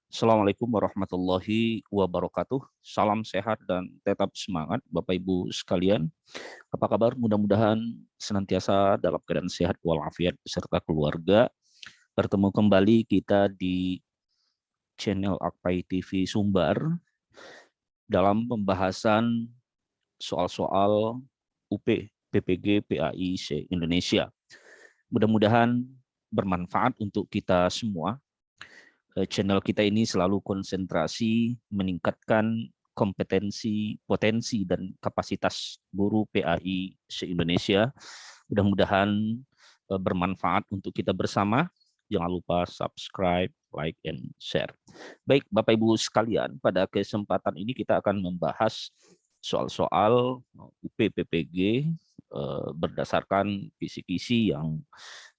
Assalamualaikum warahmatullahi wabarakatuh. Salam sehat dan tetap semangat Bapak Ibu sekalian. Apa kabar? Mudah-mudahan senantiasa dalam keadaan sehat walafiat beserta keluarga. Bertemu kembali kita di channel Akpai TV Sumbar dalam pembahasan soal-soal UP, PPG, PAI se-Indonesia. Mudah-mudahan bermanfaat untuk kita semua. Channel kita ini selalu konsentrasi meningkatkan kompetensi, potensi, dan kapasitas guru PAI se-Indonesia. Mudah-mudahan bermanfaat untuk kita bersama. Jangan lupa subscribe, like, and share. Baik, Bapak Ibu sekalian, pada kesempatan ini kita akan membahas soal-soal UP PPG berdasarkan kisi-kisi yang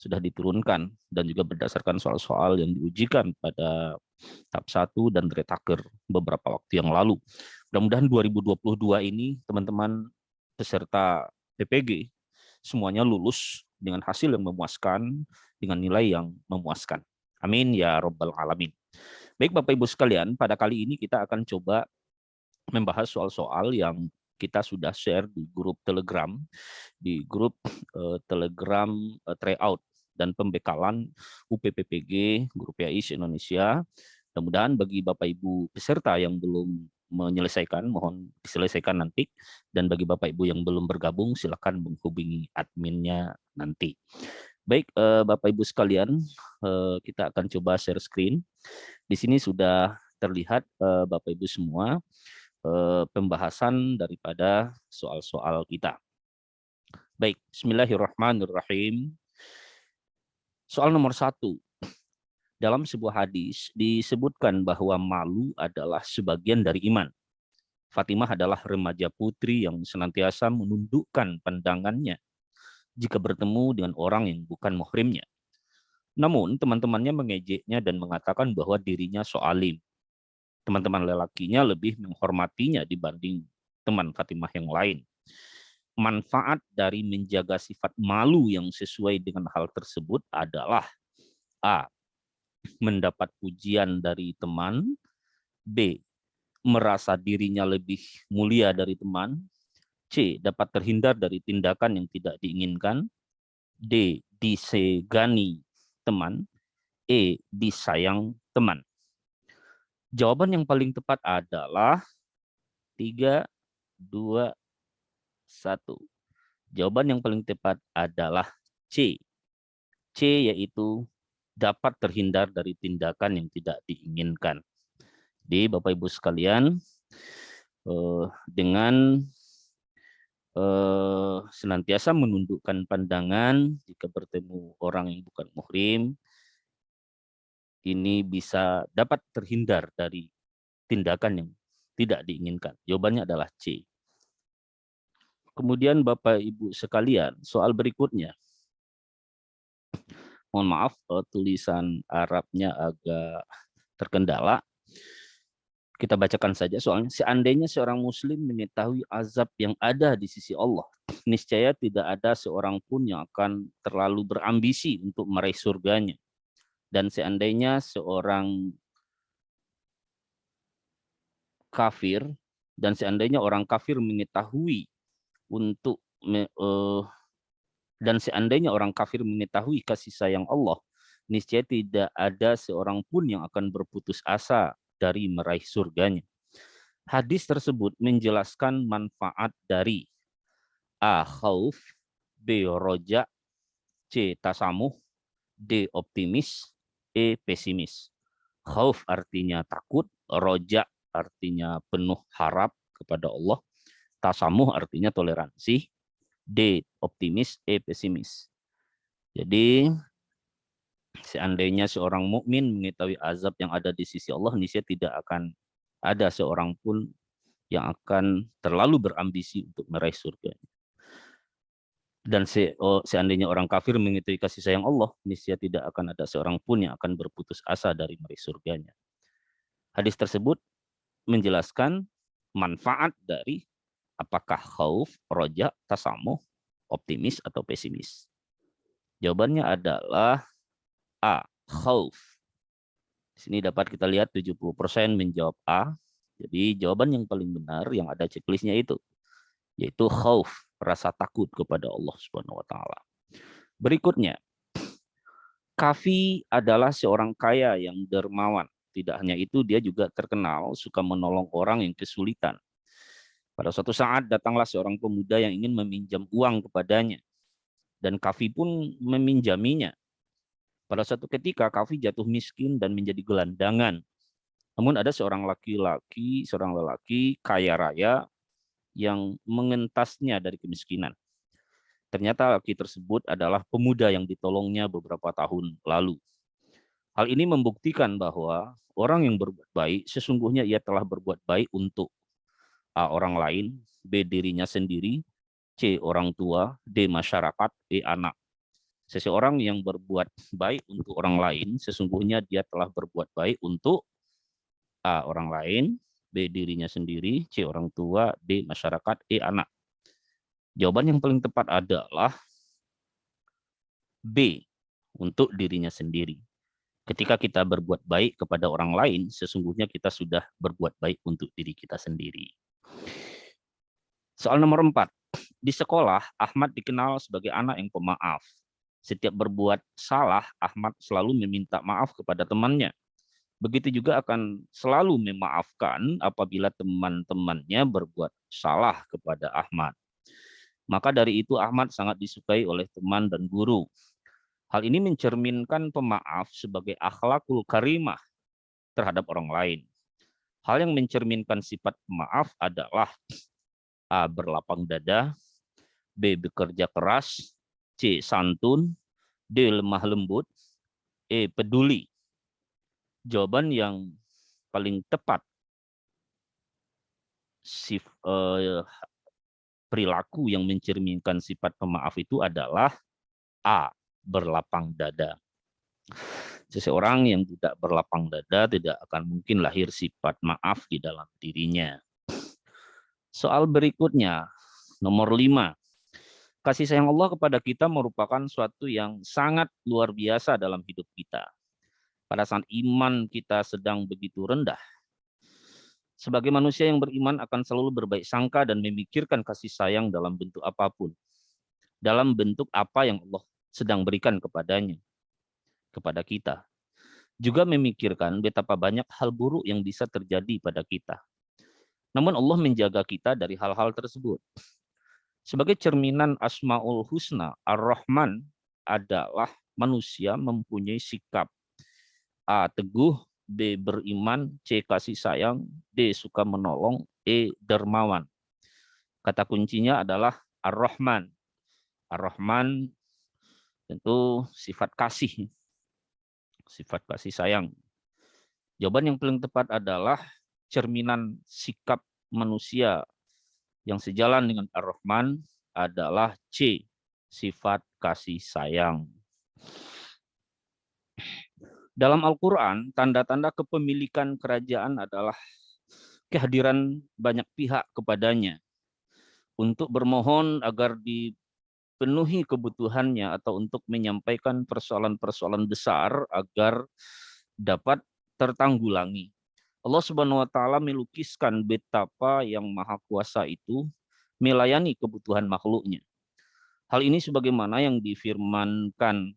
sudah diturunkan dan juga berdasarkan soal-soal yang diujikan pada tahap 1 dan retaker beberapa waktu yang lalu. Mudah-mudahan 2022 ini teman-teman peserta PPG semuanya lulus dengan hasil yang memuaskan, dengan nilai yang memuaskan. Amin ya Rabbal Alamin. Baik Bapak Ibu sekalian, pada kali ini kita akan coba membahas soal-soal yang kita sudah share di grup Telegram, Telegram tryout dan pembekalan UPPPG Guru PAI Indonesia. Mudah-mudahan bagi Bapak Ibu peserta yang belum menyelesaikan, mohon diselesaikan nanti. Dan bagi Bapak Ibu yang belum bergabung, silakan menghubungi adminnya nanti. Baik, Bapak Ibu sekalian, kita akan coba share screen. Di sini sudah terlihat Bapak Ibu semua pembahasan daripada soal-soal kita. Baik, bismillahirrahmanirrahim. Soal nomor 1. Dalam sebuah hadis disebutkan bahwa malu adalah sebagian dari iman. Fatimah adalah remaja putri yang senantiasa menundukkan pandangannya jika bertemu dengan orang yang bukan muhrimnya. Namun teman-temannya mengejeknya dan mengatakan bahwa dirinya soalim. Teman-teman lelakinya lebih menghormatinya dibanding teman Fatimah yang lain. Manfaat dari menjaga sifat malu yang sesuai dengan hal tersebut adalah A. Mendapat pujian dari teman. B. Merasa dirinya lebih mulia dari teman. C. Dapat terhindar dari tindakan yang tidak diinginkan. D. Disegani teman. E. Disayang teman. Jawaban yang paling tepat adalah 3, 2, 1. Jawaban yang paling tepat adalah C. C yaitu dapat terhindar dari tindakan yang tidak diinginkan. Jadi Bapak Ibu sekalian, dengan senantiasa menundukkan pandangan jika bertemu orang yang bukan muhrim, ini bisa dapat terhindar dari tindakan yang tidak diinginkan. Jawabannya adalah C. Kemudian Bapak Ibu sekalian, soal berikutnya. Mohon maaf, tulisan Arabnya agak terkendala. Kita bacakan saja soalnya. Seandainya seorang muslim mengetahui azab yang ada di sisi Allah, niscaya tidak ada seorang pun yang akan terlalu berambisi untuk meraih surganya. Dan seandainya seorang kafir, dan seandainya orang kafir mengetahui untuk dan seandainya orang kafir mengetahui kasih sayang Allah, niscaya tidak ada seorang pun yang akan berputus asa dari meraih surganya. Hadis tersebut menjelaskan manfaat dari A. Khauf, B. Roja, C. Tasamuh, D. Optimis, E. Pesimis. Khauf artinya takut, roja artinya penuh harap kepada Allah, tasamuh artinya toleransi, D. Optimis, E. Pesimis. Jadi seandainya seorang mukmin mengetahui azab yang ada di sisi Allah, niscaya tidak akan ada seorang pun yang akan terlalu berambisi untuk meraih surga. Dan seandainya orang kafir mengetahui kasih sayang Allah, niscaya tidak akan ada seorang pun yang akan berputus asa dari meraih surganya. Hadis tersebut menjelaskan manfaat dari apakah khauf, roja, tasamuh, optimis, atau pesimis. Jawabannya adalah A. Khauf. Di sini dapat kita lihat 70% menjawab A. Jadi jawaban yang paling benar yang ada checklistnya itu, yaitu khauf, rasa takut kepada Allah Subhanahu wa taala. Berikutnya, Kafi adalah seorang kaya yang dermawan. Tidak hanya itu, dia juga terkenal suka menolong orang yang kesulitan. Pada suatu saat datanglah seorang pemuda yang ingin meminjam uang kepadanya, dan Kafi pun meminjaminya. Pada suatu ketika Kafi jatuh miskin dan menjadi gelandangan. Namun ada seorang lelaki kaya raya yang mengentasnya dari kemiskinan. Ternyata laki tersebut adalah pemuda yang ditolongnya beberapa tahun lalu. Hal ini membuktikan bahwa orang yang berbuat baik sesungguhnya ia telah berbuat baik untuk A. orang lain, B. dirinya sendiri, C. orang tua, D. masyarakat, E. anak. Seseorang yang berbuat baik untuk orang lain, sesungguhnya dia telah berbuat baik untuk A. orang lain, B. dirinya sendiri, C. orang tua, D. masyarakat, E. anak. Jawaban yang paling tepat adalah B. untuk dirinya sendiri. Ketika kita berbuat baik kepada orang lain, sesungguhnya kita sudah berbuat baik untuk diri kita sendiri. Soal nomor 4. Di sekolah, Ahmad dikenal sebagai anak yang pemaaf. Setiap berbuat salah, Ahmad selalu meminta maaf kepada temannya. Begitu juga akan selalu memaafkan apabila teman-temannya berbuat salah kepada Ahmad. Maka dari itu Ahmad sangat disukai oleh teman dan guru. Hal ini mencerminkan pemaaf sebagai akhlakul karimah terhadap orang lain. Hal yang mencerminkan sifat pemaaf adalah A. berlapang dada, B. bekerja keras, C. santun, D. lemah lembut, E. peduli. Jawaban yang paling tepat perilaku yang mencerminkan sifat pemaaf itu adalah A. berlapang dada. Seseorang yang tidak berlapang dada tidak akan mungkin lahir sifat maaf di dalam dirinya. Soal berikutnya, nomor 5. Kasih sayang Allah kepada kita merupakan suatu yang sangat luar biasa dalam hidup kita. Pada saat iman kita sedang begitu rendah, sebagai manusia yang beriman akan selalu berbaik sangka dan memikirkan kasih sayang dalam bentuk apapun. Dalam bentuk apa yang Allah sedang berikan kepadanya, kepada kita. Juga memikirkan betapa banyak hal buruk yang bisa terjadi pada kita. Namun Allah menjaga kita dari hal-hal tersebut. Sebagai cerminan Asmaul Husna, Ar-Rahman adalah manusia mempunyai sikap A. teguh, B. beriman, C. kasih sayang, D. suka menolong, E. dermawan. Kata kuncinya adalah Ar-Rahman. Ar-Rahman tentu sifat kasih sayang. Jawaban yang paling tepat adalah cerminan sikap manusia yang sejalan dengan Ar-Rahman adalah C. sifat kasih sayang. Dalam Al-Quran, tanda-tanda kepemilikan kerajaan adalah kehadiran banyak pihak kepadanya untuk bermohon agar dipenuhi kebutuhannya atau untuk menyampaikan persoalan-persoalan besar agar dapat tertanggulangi. Allah Subhanahu wa taala melukiskan betapa yang Maha Kuasa itu melayani kebutuhan makhluknya. Hal ini sebagaimana yang difirmankan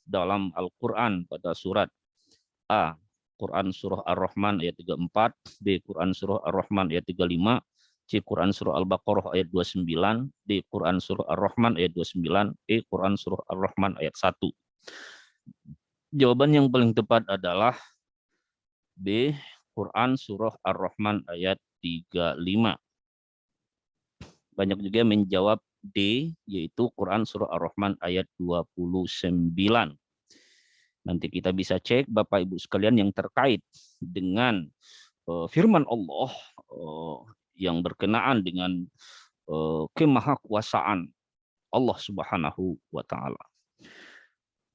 dalam Al-Quran pada surat A. Quran Surah Ar-Rahman ayat 34, B. Quran Surah Ar-Rahman ayat 35, C. Quran Surah Al-Baqarah ayat 29, D. Quran Surah Ar-Rahman ayat 29, E. Quran Surah Ar-Rahman ayat 1. Jawaban yang paling tepat adalah B. Quran Surah Ar-Rahman ayat 35. Banyak juga yang menjawab D, yaitu Quran Surah Ar-Rahman ayat 29. Nanti kita bisa cek Bapak Ibu sekalian yang terkait dengan firman Allah yang berkenaan dengan kemahakuasaan Allah Subhanahu wa taala.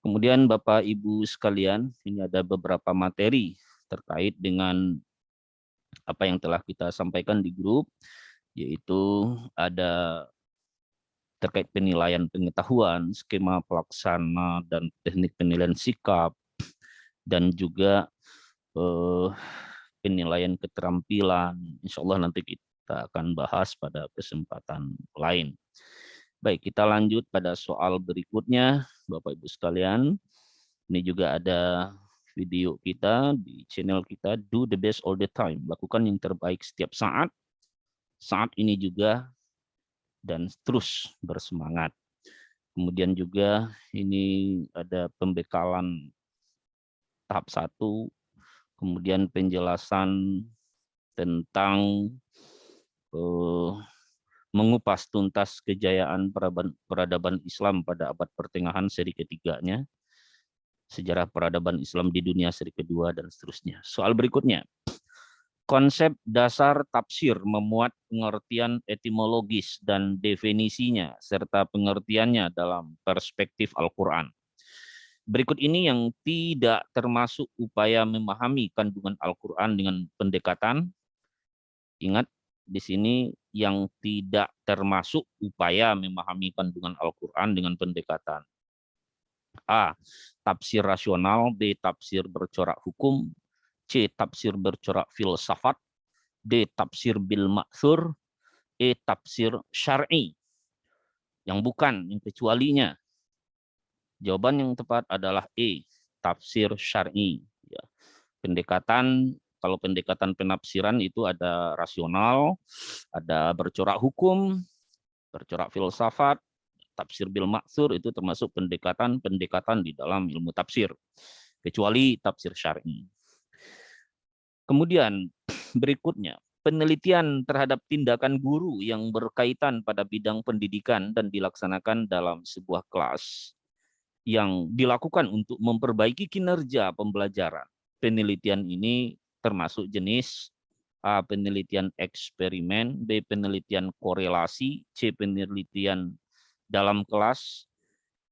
Kemudian Bapak Ibu sekalian, ini ada beberapa materi terkait dengan apa yang telah kita sampaikan di grup, yaitu ada terkait penilaian pengetahuan, skema pelaksana dan teknik penilaian sikap, dan juga eh, penilaian keterampilan. Insya Allah nanti kita akan bahas pada kesempatan lain. Baik, kita lanjut pada soal berikutnya, Bapak Ibu sekalian. Ini juga ada video kita di channel kita, Do the Best All the Time. Lakukan yang terbaik setiap saat ini juga, dan terus bersemangat. Kemudian juga ini ada pembekalan tahap 1, kemudian penjelasan tentang mengupas tuntas kejayaan peradaban Islam pada abad pertengahan seri ketiganya, sejarah peradaban Islam di dunia seri kedua, dan seterusnya. Soal berikutnya, konsep dasar tafsir memuat pengertian etimologis dan definisinya, serta pengertiannya dalam perspektif Al-Quran. Berikut ini yang tidak termasuk upaya memahami kandungan Al-Quran dengan pendekatan. Ingat, di sini yang tidak termasuk upaya memahami kandungan Al-Quran dengan pendekatan. A. Tafsir rasional. B. Tafsir bercorak hukum. C. Tafsir bercorak filsafat. D. Tafsir bil ma'thur. E. Tafsir syar'i. Yang bukan, yang kecualinya. Jawaban yang tepat adalah E. Tafsir syar'i. Ya. Pendekatan, kalau pendekatan penafsiran itu ada rasional, ada bercorak hukum, bercorak filsafat, tafsir bil ma'thur itu termasuk pendekatan di dalam ilmu tafsir, kecuali tafsir syar'i. Kemudian berikutnya, penelitian terhadap tindakan guru yang berkaitan pada bidang pendidikan dan dilaksanakan dalam sebuah kelas yang dilakukan untuk memperbaiki kinerja pembelajaran. Penelitian ini termasuk jenis A. Penelitian eksperimen, B. Penelitian korelasi, C. Penelitian dalam kelas,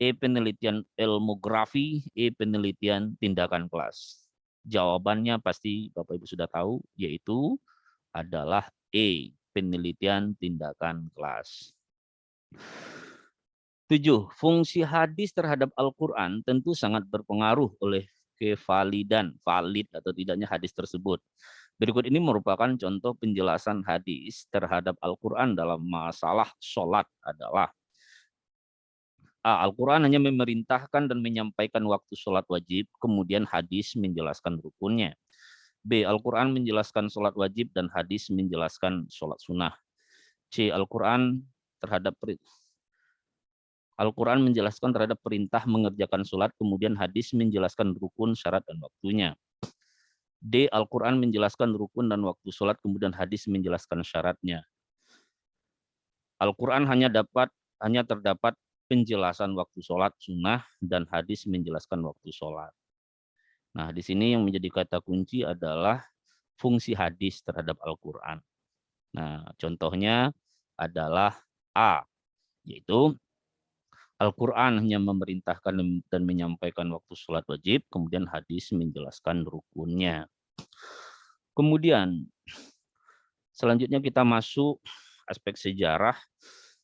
E. Penelitian ilmografi, E. Penelitian tindakan kelas. Jawabannya pasti Bapak Ibu sudah tahu, yaitu adalah E. Penelitian tindakan kelas. 7. Fungsi hadis terhadap Al-Quran tentu sangat berpengaruh oleh kevalidan, valid atau tidaknya hadis tersebut. Berikut ini merupakan contoh penjelasan hadis terhadap Al-Quran dalam masalah sholat adalah A. Al-Quran hanya memerintahkan dan menyampaikan waktu sholat wajib, kemudian hadis menjelaskan rukunnya. B. Al-Quran menjelaskan sholat wajib dan hadis menjelaskan sholat sunnah. C. Al-Quran menjelaskan terhadap perintah mengerjakan sholat, kemudian hadis menjelaskan rukun, syarat, dan waktunya. D. Al-Quran menjelaskan rukun dan waktu sholat, kemudian hadis menjelaskan syaratnya. Al-Quran hanya terdapat penjelasan waktu sholat sunnah dan hadis menjelaskan waktu sholat. Nah, di sini yang menjadi kata kunci adalah fungsi hadis terhadap Al-Quran. Nah, contohnya adalah A, yaitu Al-Quran hanya memerintahkan dan menyampaikan waktu sholat wajib, kemudian hadis menjelaskan rukunnya. Kemudian, selanjutnya kita masuk aspek sejarah.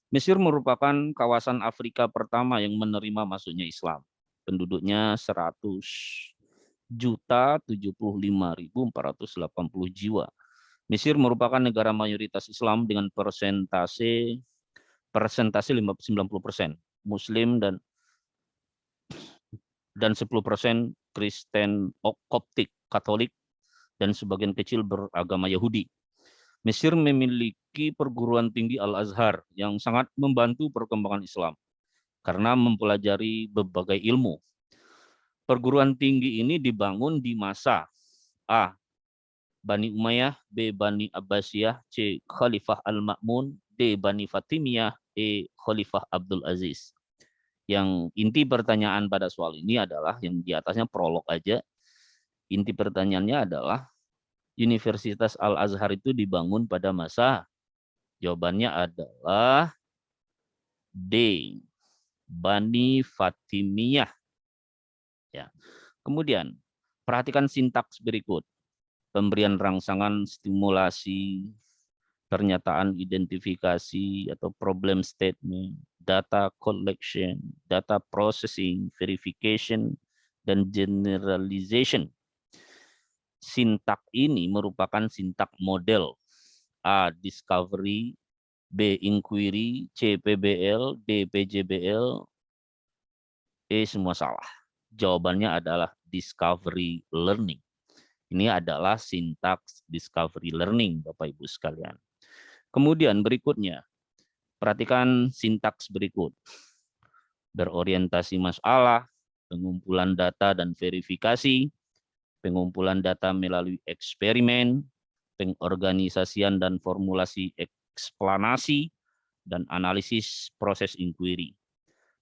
Mesir merupakan kawasan Afrika pertama yang menerima masuknya Islam. Penduduknya 100.075.480 jiwa. Mesir merupakan negara mayoritas Islam dengan persentase 90%. Muslim dan 10% Kristen Koptik, Katolik, dan sebagian kecil beragama Yahudi. Mesir memiliki perguruan tinggi Al-Azhar yang sangat membantu perkembangan Islam karena mempelajari berbagai ilmu. Perguruan tinggi ini dibangun di masa A. Bani Umayyah, B. Bani Abbasiyah, C. Khalifah Al-Ma'mun, D. Bani Fatimiyah, E. Khalifah Abdul Aziz. Yang inti pertanyaan pada soal ini adalah, yang di atasnya prolog aja, inti pertanyaannya adalah Universitas Al-Azhar itu dibangun pada masa? Jawabannya adalah D. Bani Fatimiyah. Ya. Kemudian, perhatikan sintaks berikut. Pemberian rangsangan, stimulasi, pernyataan identifikasi atau problem statement, data collection, data processing, verification, dan generalization. Sintak ini merupakan sintak model. A. Discovery, B. Inquiry, C. PBL, D. PJBL, E. Semua salah. Jawabannya adalah discovery learning. Ini adalah sintaks discovery learning, Bapak Ibu sekalian. Kemudian berikutnya, perhatikan sintaks berikut. Berorientasi masalah, pengumpulan data dan verifikasi, pengumpulan data melalui eksperimen, pengorganisasian dan formulasi eksplanasi, dan analisis proses inquiry.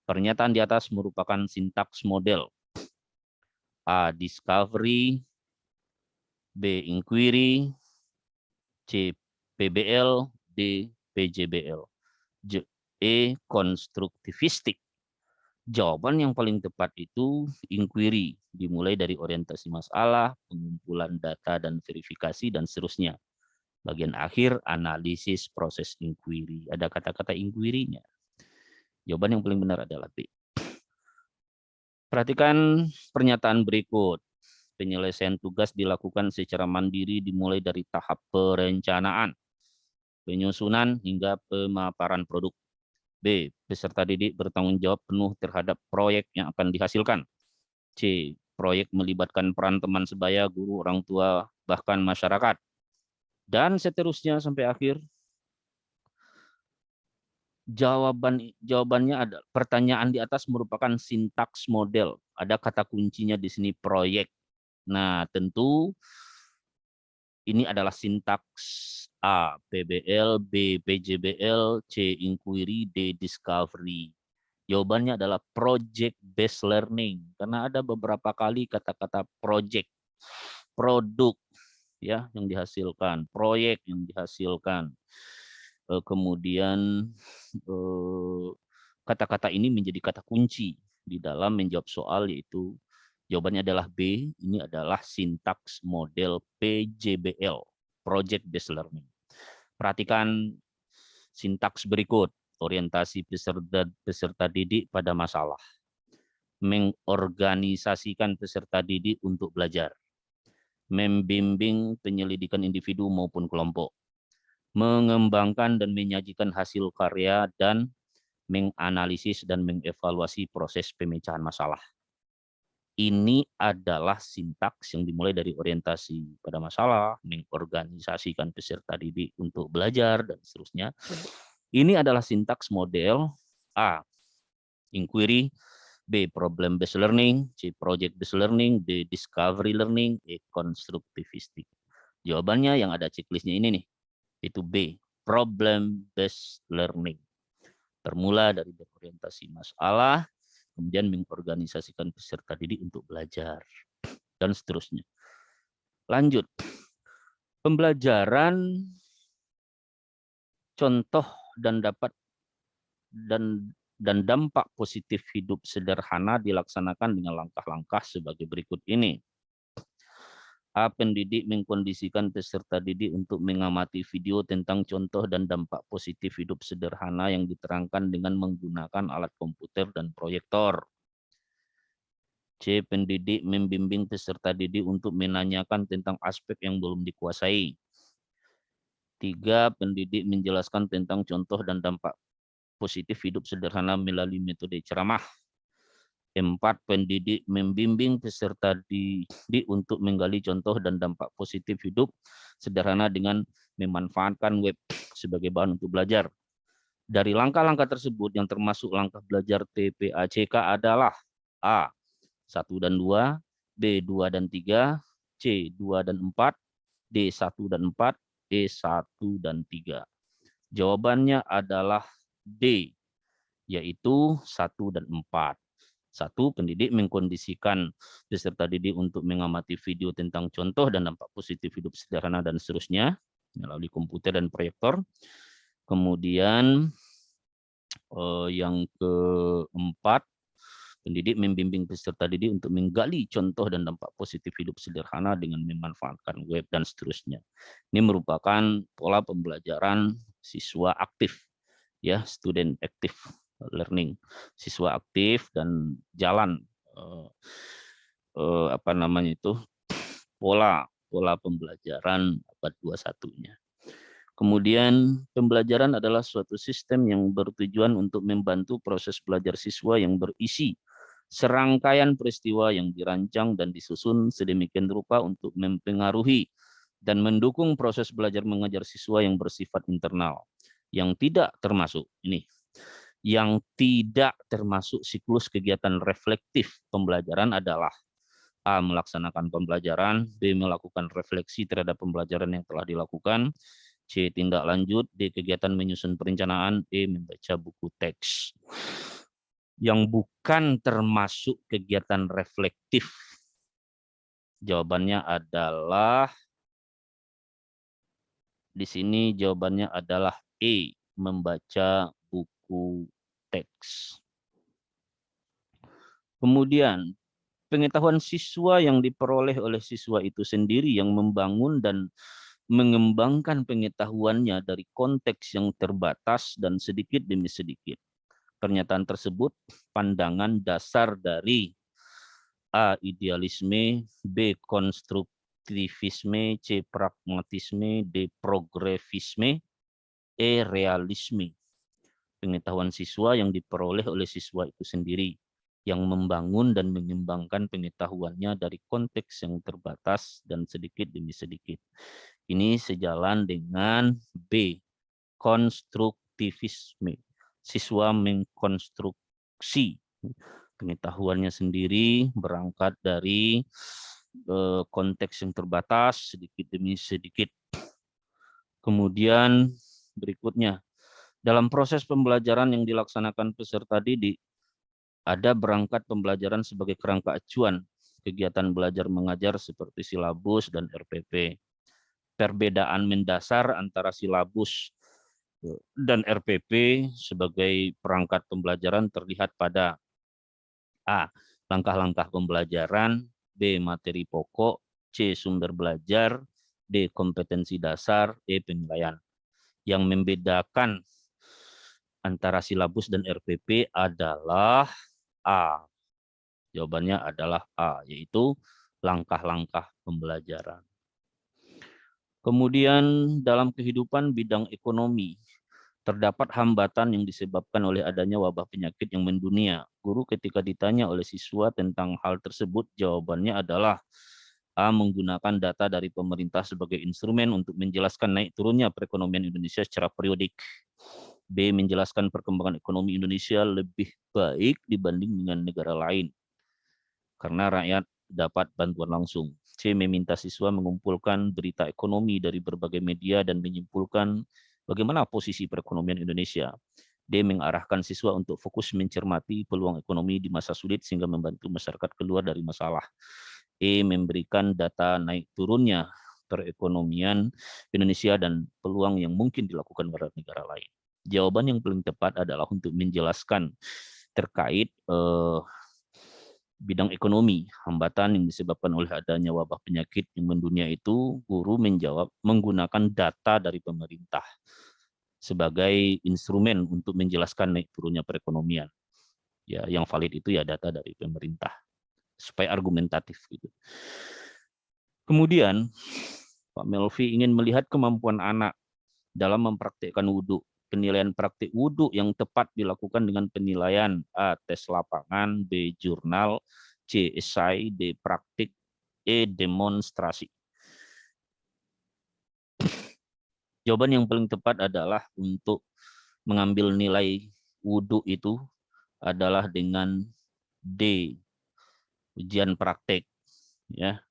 Pernyataan di atas merupakan sintaks model. A. Discovery, B. Inquiry, C. PBL, D. PJBL. E. Konstruktivistik. Jawaban yang paling tepat itu inquiry, dimulai dari orientasi masalah, pengumpulan data dan verifikasi, dan seterusnya. Bagian akhir, analisis proses inquiry. Ada kata-kata inquiry-nya. Jawaban yang paling benar adalah B. Perhatikan pernyataan berikut. Penyelesaian tugas dilakukan secara mandiri dimulai dari tahap perencanaan, penyusunan, hingga pemaparan produk. B. Peserta didik bertanggung jawab penuh terhadap proyek yang akan dihasilkan. C. Proyek melibatkan peran teman sebaya, guru, orang tua, bahkan masyarakat. Dan seterusnya sampai akhir. Jawabannya ada pertanyaan di atas merupakan sintaks model. Ada kata kuncinya di sini proyek. Nah, tentu ini adalah sintaks A, PBL, B, PJBL, C, inquiry, D, discovery. Jawabannya adalah project based learning, karena ada beberapa kali kata-kata project, produk ya yang dihasilkan, proyek yang dihasilkan. Kemudian kata-kata ini menjadi kata kunci di dalam menjawab soal, yaitu jawabannya adalah B. Ini adalah sintaks model PJBL, project based learning. Perhatikan sintaks berikut. Orientasi peserta didik pada masalah. Mengorganisasikan peserta didik untuk belajar. Membimbing penyelidikan individu maupun kelompok. Mengembangkan dan menyajikan hasil karya, dan menganalisis dan mengevaluasi proses pemecahan masalah. Ini adalah sintaks yang dimulai dari orientasi pada masalah, mengorganisasikan peserta didik untuk belajar, dan seterusnya. Ini adalah sintaks model A. Inquiry, B. Problem based learning, C. Project based learning, D. Discovery learning, E. Konstruktivistik. Jawabannya yang ada checklistnya ini nih, itu B. Problem based learning. Bermula dari berorientasi masalah, kemudian mengorganisasikan peserta didik untuk belajar, dan seterusnya. Lanjut. Pembelajaran contoh dan dampak positif hidup sederhana dilaksanakan dengan langkah-langkah sebagai berikut ini. A. Pendidik mengkondisikan peserta didik untuk mengamati video tentang contoh dan dampak positif hidup sederhana yang diterangkan dengan menggunakan alat komputer dan proyektor. C. Pendidik membimbing peserta didik untuk menanyakan tentang aspek yang belum dikuasai. 3. Pendidik menjelaskan tentang contoh dan dampak positif hidup sederhana melalui metode ceramah. 4. Pendidik membimbing peserta didik untuk menggali contoh dan dampak positif hidup sederhana dengan memanfaatkan web sebagai bahan untuk belajar. Dari langkah-langkah tersebut yang termasuk langkah belajar TPACK adalah A. 1 dan 2, B. 2 dan 3, C. 2 dan 4, D. 1 dan 4, E. 1 dan 3. Jawabannya adalah D, yaitu 1 dan 4. 1. Pendidik mengkondisikan peserta didik untuk mengamati video tentang contoh dan dampak positif hidup sederhana dan seterusnya melalui komputer dan proyektor. Kemudian yang keempat, pendidik membimbing peserta didik untuk menggali contoh dan dampak positif hidup sederhana dengan memanfaatkan web dan seterusnya. Ini merupakan pola pembelajaran siswa aktif, ya, student active learning, siswa aktif dan jalan pola pola pembelajaran abad 21-nya. Kemudian pembelajaran adalah suatu sistem yang bertujuan untuk membantu proses belajar siswa yang berisi serangkaian peristiwa yang dirancang dan disusun sedemikian rupa untuk mempengaruhi dan mendukung proses belajar mengajar siswa yang bersifat internal, yang tidak termasuk siklus kegiatan reflektif pembelajaran adalah A. Melaksanakan pembelajaran, B. Melakukan refleksi terhadap pembelajaran yang telah dilakukan, C. Tindak lanjut, D. Kegiatan menyusun perencanaan, E. Membaca buku teks. Yang bukan termasuk kegiatan reflektif, jawabannya adalah di sini jawabannya adalah E. Membaca buku teks. Kemudian pengetahuan siswa yang diperoleh oleh siswa itu sendiri yang membangun dan mengembangkan pengetahuannya dari konteks yang terbatas dan sedikit demi sedikit. Pernyataan tersebut pandangan dasar dari A. Idealisme, B. Konstruktivisme, C. Pragmatisme, D. Progresisme, E. Realisme. Pengetahuan siswa yang diperoleh oleh siswa itu sendiri yang membangun dan mengembangkan pengetahuannya dari konteks yang terbatas dan sedikit demi sedikit. Ini sejalan dengan B. Konstruktivisme. Siswa mengkonstruksi pengetahuannya sendiri berangkat dari konteks yang terbatas sedikit demi sedikit. Kemudian berikutnya, dalam proses pembelajaran yang dilaksanakan peserta didik, ada berangkat pembelajaran sebagai kerangka acuan kegiatan belajar mengajar seperti silabus dan RPP. Perbedaan mendasar antara silabus dan RPP sebagai perangkat pembelajaran terlihat pada A. Langkah-langkah pembelajaran, B. Materi pokok, C. Sumber belajar, D. Kompetensi dasar, E. Penilaian. Yang membedakan antara silabus dan RPP adalah A. Jawabannya adalah A, yaitu langkah-langkah pembelajaran. Kemudian dalam kehidupan bidang ekonomi, terdapat hambatan yang disebabkan oleh adanya wabah penyakit yang mendunia. Guru ketika ditanya oleh siswa tentang hal tersebut, jawabannya adalah A. Menggunakan data dari pemerintah sebagai instrumen untuk menjelaskan naik turunnya perekonomian Indonesia secara periodik. B. Menjelaskan perkembangan ekonomi Indonesia lebih baik dibanding dengan negara lain, karena rakyat dapat bantuan langsung. C. Meminta siswa mengumpulkan berita ekonomi dari berbagai media dan menyimpulkan bagaimana posisi perekonomian Indonesia. D. Mengarahkan siswa untuk fokus mencermati peluang ekonomi di masa sulit sehingga membantu masyarakat keluar dari masalah. E. Memberikan data naik turunnya perekonomian Indonesia dan peluang yang mungkin dilakukan oleh negara lain. Jawaban yang paling tepat adalah untuk menjelaskan terkait bidang ekonomi, hambatan yang disebabkan oleh adanya wabah penyakit yang mendunia itu. Guru menjawab menggunakan data dari pemerintah sebagai instrumen untuk menjelaskan naik turunnya perekonomian. Ya, yang valid itu ya data dari pemerintah supaya argumentatif gitu. Kemudian Pak Melvi ingin melihat kemampuan anak dalam mempraktikkan wudhu. Penilaian praktik wudhu yang tepat dilakukan dengan penilaian A. Tes lapangan, B. Jurnal, C. Esai, D. Praktik, E. Demonstrasi. Jawaban yang paling tepat adalah untuk mengambil nilai wudhu itu adalah dengan D. Ujian praktek. Ya.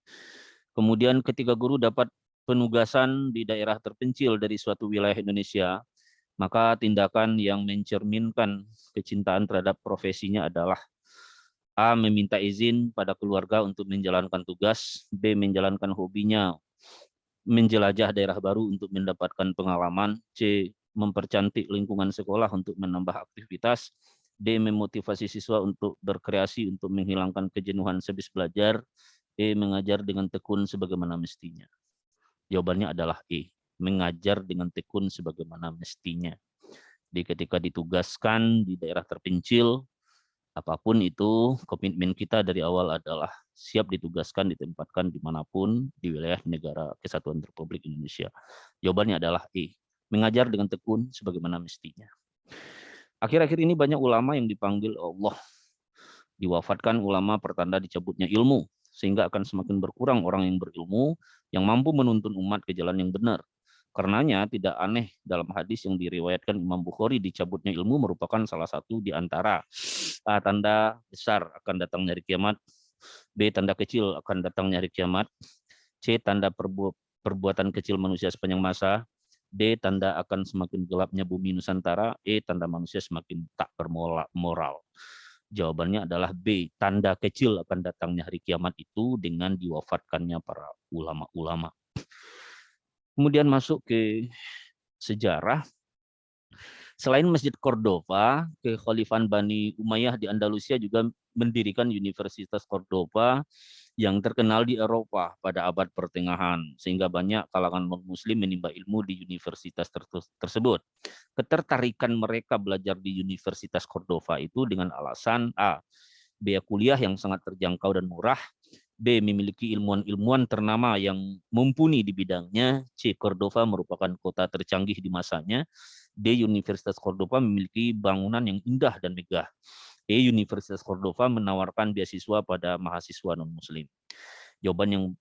Kemudian ketika guru dapat penugasan di daerah terpencil dari suatu wilayah Indonesia, maka tindakan yang mencerminkan kecintaan terhadap profesinya adalah A. Meminta izin pada keluarga untuk menjalankan tugas, B. Menjalankan hobinya, menjelajah daerah baru untuk mendapatkan pengalaman, C. Mempercantik lingkungan sekolah untuk menambah aktivitas, D. Memotivasi siswa untuk berkreasi untuk menghilangkan kejenuhan sehabis belajar, E. Mengajar dengan tekun sebagaimana mestinya. Jawabannya adalah E. Mengajar dengan tekun sebagaimana mestinya. Jadi ketika ditugaskan di daerah terpencil, Apapun itu, komitmen kita dari awal adalah siap ditugaskan, ditempatkan dimanapun di wilayah negara Kesatuan Republik Indonesia. Jawabannya adalah E, mengajar dengan tekun sebagaimana mestinya. Akhir-akhir ini banyak ulama yang dipanggil Allah. Diwafatkan ulama pertanda dicabutnya ilmu, sehingga akan semakin berkurang orang yang berilmu yang mampu menuntun umat ke jalan yang benar. Karenanya tidak aneh dalam hadis yang diriwayatkan Imam Bukhari, dicabutnya ilmu merupakan salah satu di antara A, tanda besar akan datangnya hari kiamat, B, tanda kecil akan datangnya hari kiamat, C, tanda perbuatan kecil manusia sepanjang masa, D, tanda akan semakin gelapnya bumi Nusantara, E, tanda manusia semakin tak bermoral. Jawabannya adalah B, tanda kecil akan datangnya hari kiamat itu dengan diwafatkannya para ulama-ulama. Kemudian masuk ke sejarah. Selain Masjid Cordova, Kekhalifahan Bani Umayyah di Andalusia juga mendirikan Universitas Cordova yang terkenal di Eropa pada abad pertengahan, sehingga banyak kalangan non-muslim menimba ilmu di universitas tersebut. Ketertarikan mereka belajar di Universitas Cordova itu dengan alasan A, biaya kuliah yang sangat terjangkau dan murah, B, memiliki ilmuwan-ilmuwan ternama yang mumpuni di bidangnya, C, Cordova merupakan kota tercanggih di masanya, D, Universitas Cordova memiliki bangunan yang indah dan megah, E, Universitas Cordova menawarkan beasiswa pada mahasiswa non-muslim. Jawaban yang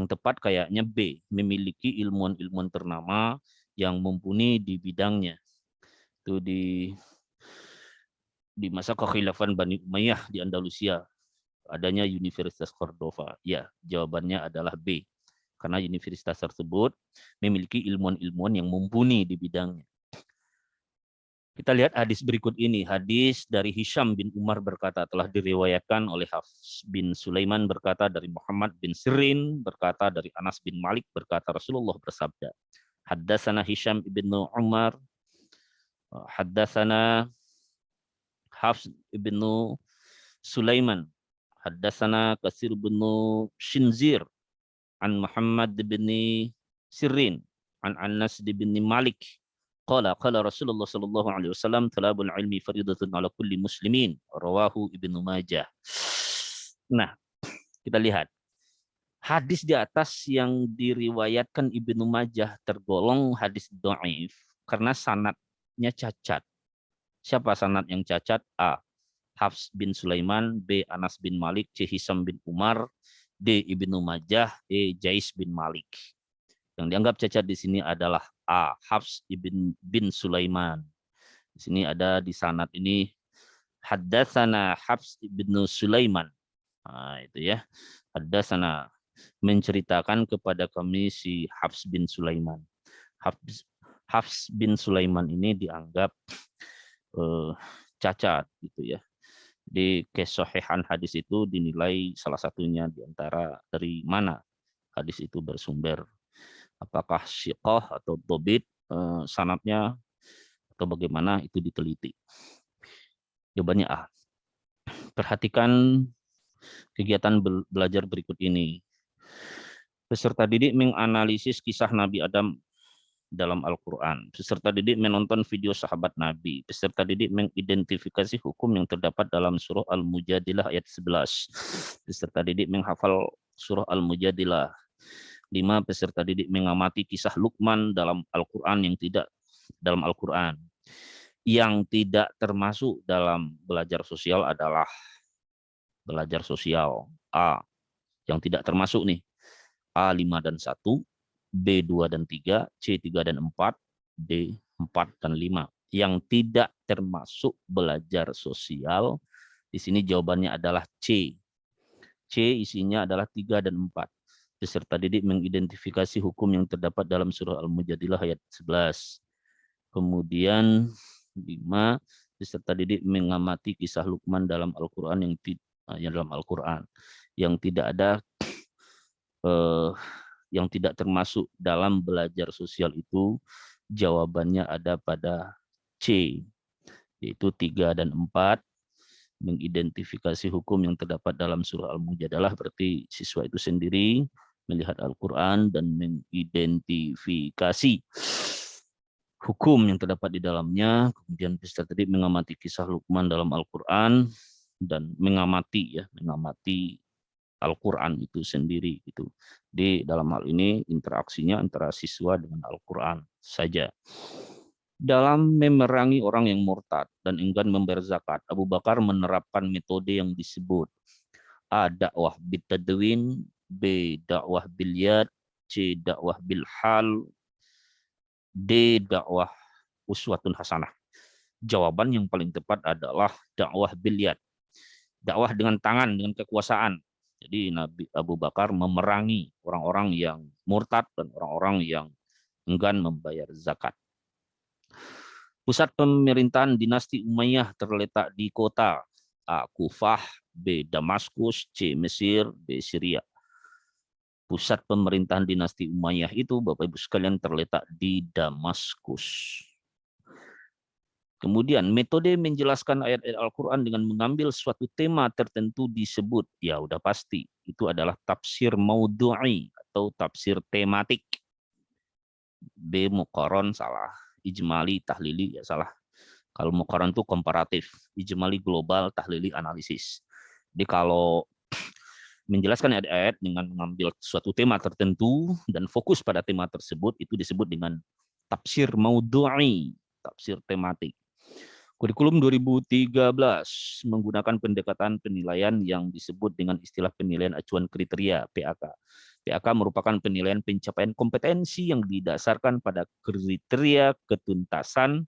tepat kayaknya B, memiliki ilmuwan-ilmuwan ternama yang mumpuni di bidangnya. Itu di masa Kekhalifahan Bani Umayyah di Andalusia adanya Universitas Cordova. Ya, jawabannya adalah B. Karena universitas tersebut memiliki ilmuwan-ilmuwan yang mumpuni di bidangnya. Kita lihat hadis berikut ini. Hadis dari Hisham bin Umar berkata, telah diriwayatkan oleh Hafs bin Sulaiman berkata, dari Muhammad bin Sirin berkata, dari Anas bin Malik berkata, Rasulullah bersabda, Haddatsana Hisham bin Umar, Haddatsana Hafs bin Sulaiman, Haddatsana Katsir bin Shinzir, an Muhammad bin Sirin, an Anas bin Malik, qala Rasulullah sallallahu alaihi wasallam, talabul ilmi faridatun ala kulli muslimin, rawahu Ibnu Majah. Nah, kita lihat hadis di atas yang diriwayatkan Ibnu Majah tergolong hadis dhaif karena sanadnya cacat. Siapa sanad yang cacat? A, Hafs bin Sulaiman, B, Anas bin Malik, C, Hisam bin Umar, D, Ibnu Majah, E, Jais bin Malik. Yang dianggap cacat di sini adalah A, Hafs bin Sulaiman. Di sini ada di sanad ini Haddatsana Hafs bin Sulaiman. Nah, itu ya. Haddatsana, menceritakan kepada kami si Hafs bin Sulaiman. Hafs bin Sulaiman ini dianggap cacat gitu ya. Di kesohihan hadis itu dinilai salah satunya diantara dari mana hadis itu bersumber. Apakah syiqah atau dobit sanadnya atau bagaimana itu diteliti. Jawabannya A. Perhatikan kegiatan belajar berikut ini. Peserta didik menganalisis kisah Nabi Adam dalam Al-Quran. Peserta didik menonton video sahabat Nabi. Peserta didik mengidentifikasi hukum yang terdapat dalam surah Al-Mujadilah ayat 11. Peserta didik menghafal surah Al-Mujadilah. 5. Peserta didik mengamati kisah Luqman dalam Al-Quran Yang tidak termasuk dalam belajar sosial adalah belajar sosial. A, yang tidak termasuk nih. A 5 dan 1, B 2 dan 3, C 3 dan 4, D 4 dan 5. Yang tidak termasuk belajar sosial, di sini jawabannya adalah C. C isinya adalah 3 dan 4. Peserta didik mengidentifikasi hukum yang terdapat dalam surah Al-Mujadilah ayat 11. Kemudian 5, peserta didik mengamati kisah Luqman dalam Al-Quran yang tidak ada yang tidak termasuk dalam belajar sosial itu, jawabannya ada pada C, yaitu 3 dan 4, mengidentifikasi hukum yang terdapat dalam surah Al-Mujadalah, berarti siswa itu sendiri melihat Al-Quran dan mengidentifikasi hukum yang terdapat di dalamnya. Kemudian peserta didik mengamati kisah Luqman dalam Al-Quran dan mengamati Al-Quran itu sendiri gitu. Di dalam hal ini interaksinya antara siswa dengan Al-Quran saja. Dalam memerangi orang yang murtad dan enggan membayar zakat, Abu Bakar menerapkan metode yang disebut A. Dakwah bitadwin, B. Dakwah bil yad, C. Dakwah bil hal, D. Dakwah uswatun hasanah. Jawaban yang paling tepat adalah dakwah bil yad. Dakwah dengan tangan, dengan kekuasaan. Jadi Nabi Abu Bakar memerangi orang-orang yang murtad dan orang-orang yang enggan membayar zakat. Pusat pemerintahan dinasti Umayyah terletak di kota A. Kufah, B. Damaskus, C. Mesir, D. Syria. Pusat pemerintahan dinasti Umayyah itu, Bapak Ibu sekalian, terletak di Damaskus. Kemudian metode menjelaskan ayat-ayat Al-Quran dengan mengambil suatu tema tertentu disebut, ya udah pasti, itu adalah tafsir maudhu'i atau tafsir tematik. B. Muqaron, salah. Ijmali, tahlili, ya salah. Kalau muqaron itu komparatif, ijmali global, tahlili analisis. Jadi kalau menjelaskan ayat-ayat dengan mengambil suatu tema tertentu dan fokus pada tema tersebut, itu disebut dengan tafsir maudhu'i, tafsir tematik. Kurikulum 2013 menggunakan pendekatan penilaian yang disebut dengan istilah penilaian acuan kriteria (PAK). PAK merupakan penilaian pencapaian kompetensi yang didasarkan pada kriteria ketuntasan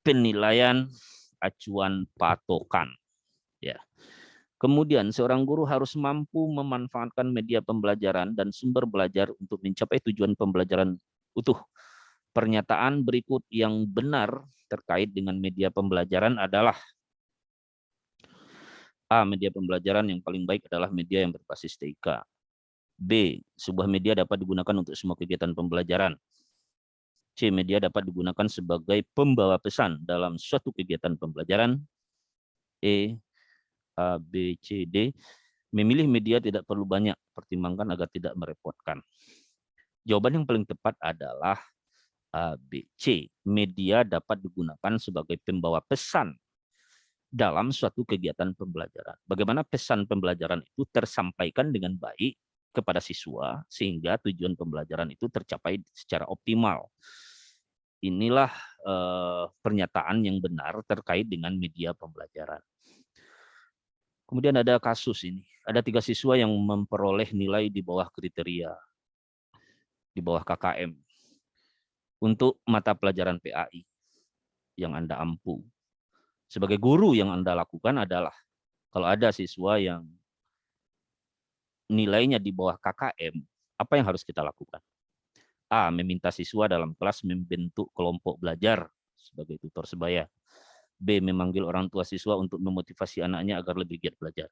penilaian acuan patokan. Ya. Kemudian seorang guru harus mampu memanfaatkan media pembelajaran dan sumber belajar untuk mencapai tujuan pembelajaran utuh. Pernyataan berikut yang benar terkait dengan media pembelajaran adalah A. Media pembelajaran yang paling baik adalah media yang berbasis TIK. B. Sebuah media dapat digunakan untuk semua kegiatan pembelajaran. C. Media dapat digunakan sebagai pembawa pesan dalam suatu kegiatan pembelajaran. E. A, B, C, D. Memilih media tidak perlu banyak, pertimbangkan agar tidak merepotkan. Jawaban yang paling tepat adalah A, B, C. Media dapat digunakan sebagai pembawa pesan dalam suatu kegiatan pembelajaran. Bagaimana pesan pembelajaran itu tersampaikan dengan baik kepada siswa sehingga tujuan pembelajaran itu tercapai secara optimal. Inilah pernyataan yang benar terkait dengan media pembelajaran. Kemudian ada kasus ini. Ada 3 siswa yang memperoleh nilai di bawah kriteria, di bawah KKM. Untuk mata pelajaran PAI yang Anda ampu. Sebagai guru yang Anda lakukan adalah, kalau ada siswa yang nilainya di bawah KKM, apa yang harus kita lakukan? A. Meminta siswa dalam kelas membentuk kelompok belajar sebagai tutor sebaya. B. Memanggil orang tua siswa untuk memotivasi anaknya agar lebih giat belajar.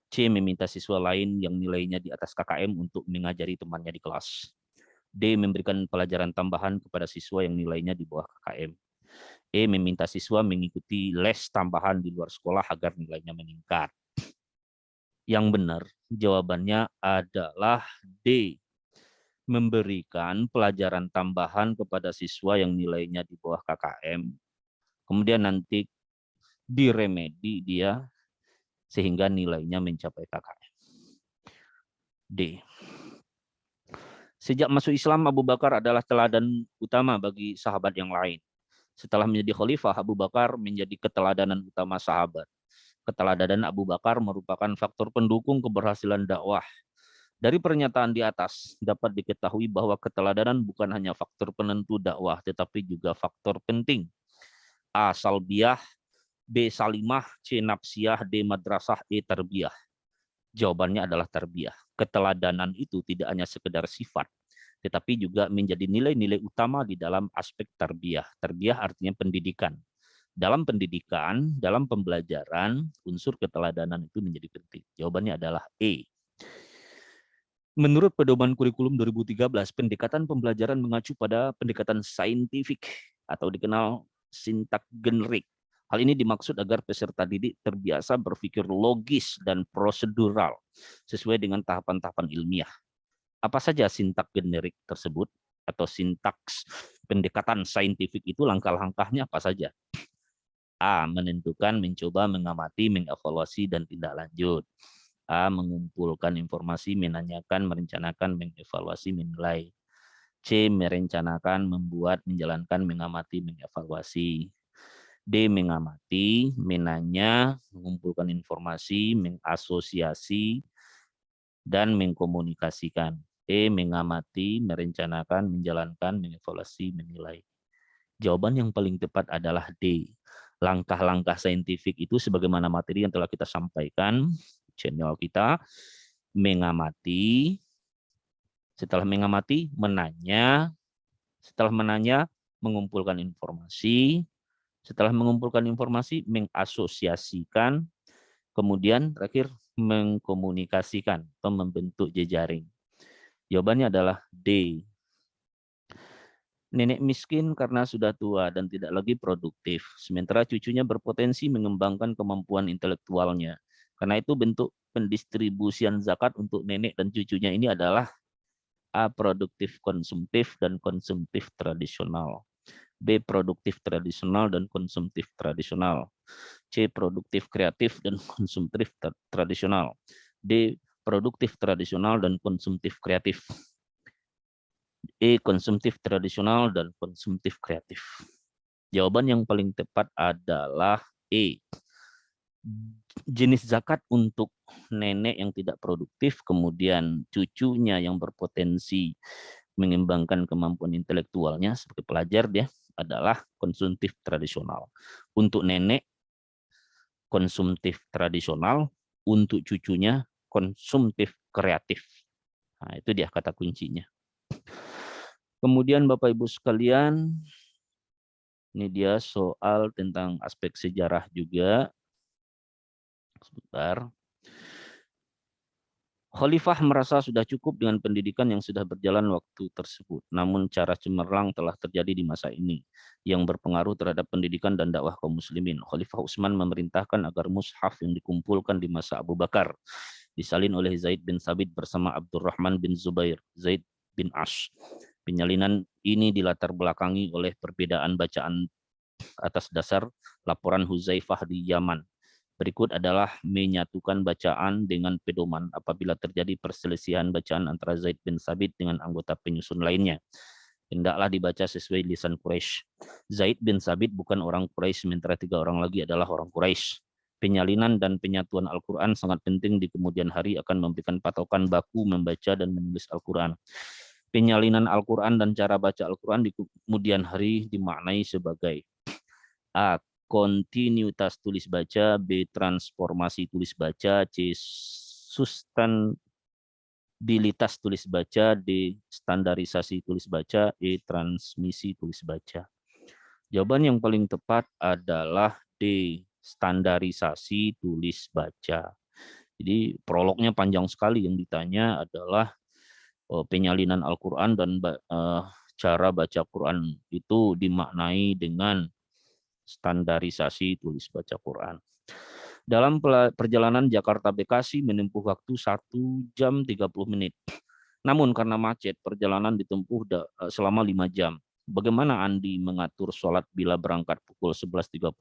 C. Meminta siswa lain yang nilainya di atas KKM untuk mengajari temannya di kelas. D. Memberikan pelajaran tambahan kepada siswa yang nilainya di bawah KKM. E. Meminta siswa mengikuti les tambahan di luar sekolah agar nilainya meningkat. Yang benar jawabannya adalah D. Memberikan pelajaran tambahan kepada siswa yang nilainya di bawah KKM. Kemudian nanti diremedi dia sehingga nilainya mencapai KKM. D. Sejak masuk Islam, Abu Bakar adalah teladan utama bagi sahabat yang lain. Setelah menjadi khalifah, Abu Bakar menjadi keteladanan utama sahabat. Keteladanan Abu Bakar merupakan faktor pendukung keberhasilan dakwah. Dari pernyataan di atas, dapat diketahui bahwa keteladanan bukan hanya faktor penentu dakwah, tetapi juga faktor penting. A. Salbiyah, B. Salimah, C. Nafsiyah, D. Madrasah, E. Tarbiyah. Jawabannya adalah tarbiyah. Keteladanan itu tidak hanya sekedar sifat, tetapi juga menjadi nilai-nilai utama di dalam aspek tarbiyah. Tarbiyah artinya pendidikan. Dalam pendidikan, dalam pembelajaran, unsur keteladanan itu menjadi penting. Jawabannya adalah E. Menurut pedoman kurikulum 2013, pendekatan pembelajaran mengacu pada pendekatan saintifik atau dikenal sintak generik. Hal ini dimaksud agar peserta didik terbiasa berpikir logis dan prosedural sesuai dengan tahapan-tahapan ilmiah. Apa saja sintak generik tersebut atau sintaks pendekatan saintifik itu, langkah-langkahnya apa saja? A. Menentukan, mencoba, mengamati, mengevaluasi, dan tindak lanjut. A. Mengumpulkan informasi, menanyakan, merencanakan, mengevaluasi, menilai. C. Merencanakan, membuat, menjalankan, mengamati, mengevaluasi. D. Mengamati, menanya, mengumpulkan informasi, mengasosiasi, dan mengkomunikasikan. E. Mengamati, merencanakan, menjalankan, mengevaluasi, menilai. Jawaban yang paling tepat adalah D. Langkah-langkah saintifik itu sebagaimana materi yang telah kita sampaikan di channel kita. Mengamati, setelah mengamati, menanya, setelah menanya, mengumpulkan informasi, setelah mengumpulkan informasi, mengasosiasikan, kemudian terakhir mengkomunikasikan atau membentuk jejaring. Jawabannya adalah D. Nenek miskin karena sudah tua dan tidak lagi produktif, sementara cucunya berpotensi mengembangkan kemampuan intelektualnya. Karena itu bentuk pendistribusian zakat untuk nenek dan cucunya ini adalah A. Produktif konsumtif dan konsumtif tradisional. B. Produktif tradisional dan konsumtif tradisional. C. Produktif kreatif dan konsumtif tradisional. D. Produktif tradisional dan konsumtif kreatif. E. Konsumtif tradisional dan konsumtif kreatif. Jawaban yang paling tepat adalah E. Jenis zakat untuk nenek yang tidak produktif, kemudian cucunya yang berpotensi mengembangkan kemampuan intelektualnya sebagai pelajar, dia adalah konsumtif tradisional. Untuk nenek, konsumtif tradisional, untuk cucunya, konsumtif kreatif. Nah, itu dia kata kuncinya. Kemudian Bapak Ibu sekalian, ini dia soal tentang aspek sejarah juga. Sebentar. Khalifah merasa sudah cukup dengan pendidikan yang sudah berjalan waktu tersebut. Namun cara cemerlang telah terjadi di masa ini yang berpengaruh terhadap pendidikan dan dakwah kaum muslimin. Khalifah Utsman memerintahkan agar mushaf yang dikumpulkan di masa Abu Bakar disalin oleh Zaid bin Sabit bersama Abdurrahman bin Zubair, Zaid bin Ash. Penyalinan ini dilatar belakangi oleh perbedaan bacaan atas dasar laporan Huzaifah di Yaman. Berikut adalah menyatukan bacaan dengan pedoman apabila terjadi perselisihan bacaan antara Zaid bin Sabit dengan anggota penyusun lainnya. Hendaklah dibaca sesuai lisan Quraisy. Zaid bin Sabit bukan orang Quraisy, sementara 3 orang lagi adalah orang Quraisy. Penyalinan dan penyatuan Al-Quran sangat penting di kemudian hari akan memberikan patokan baku membaca dan menulis Al-Quran. Penyalinan Al-Quran dan cara baca Al-Quran di kemudian hari dimaknai sebagai A. Kontinuitas tulis baca, B. Transformasi tulis baca, C. Sustansibilitas tulis baca, D. Standarisasi tulis baca, E. Transmisi tulis baca. Jawaban yang paling tepat adalah D. Standarisasi tulis baca. Jadi prolognya panjang sekali, yang ditanya adalah penyalinan Al-Quran dan cara baca Quran itu dimaknai dengan standarisasi tulis baca Quran. Dalam perjalanan Jakarta Bekasi menempuh waktu 1 jam 30 menit. Namun karena macet, perjalanan ditempuh selama 5 jam. Bagaimana Andi mengatur sholat bila berangkat pukul 11.30?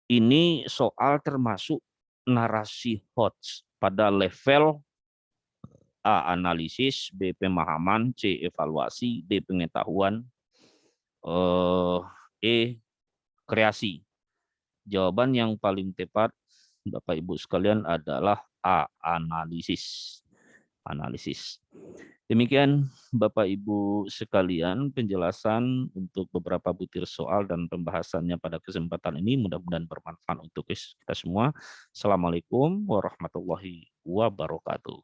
Ini soal termasuk narasi HOTS pada level A. Analisis, B. Pemahaman, C. Evaluasi, D. Pengetahuan, E. Kreasi. Jawaban yang paling tepat, Bapak Ibu sekalian, adalah A. Analisis. Analisis. Demikian Bapak Ibu sekalian penjelasan untuk beberapa butir soal dan pembahasannya pada kesempatan ini. Mudah-mudahan bermanfaat untuk kita semua. Assalamualaikum warahmatullahi wabarakatuh.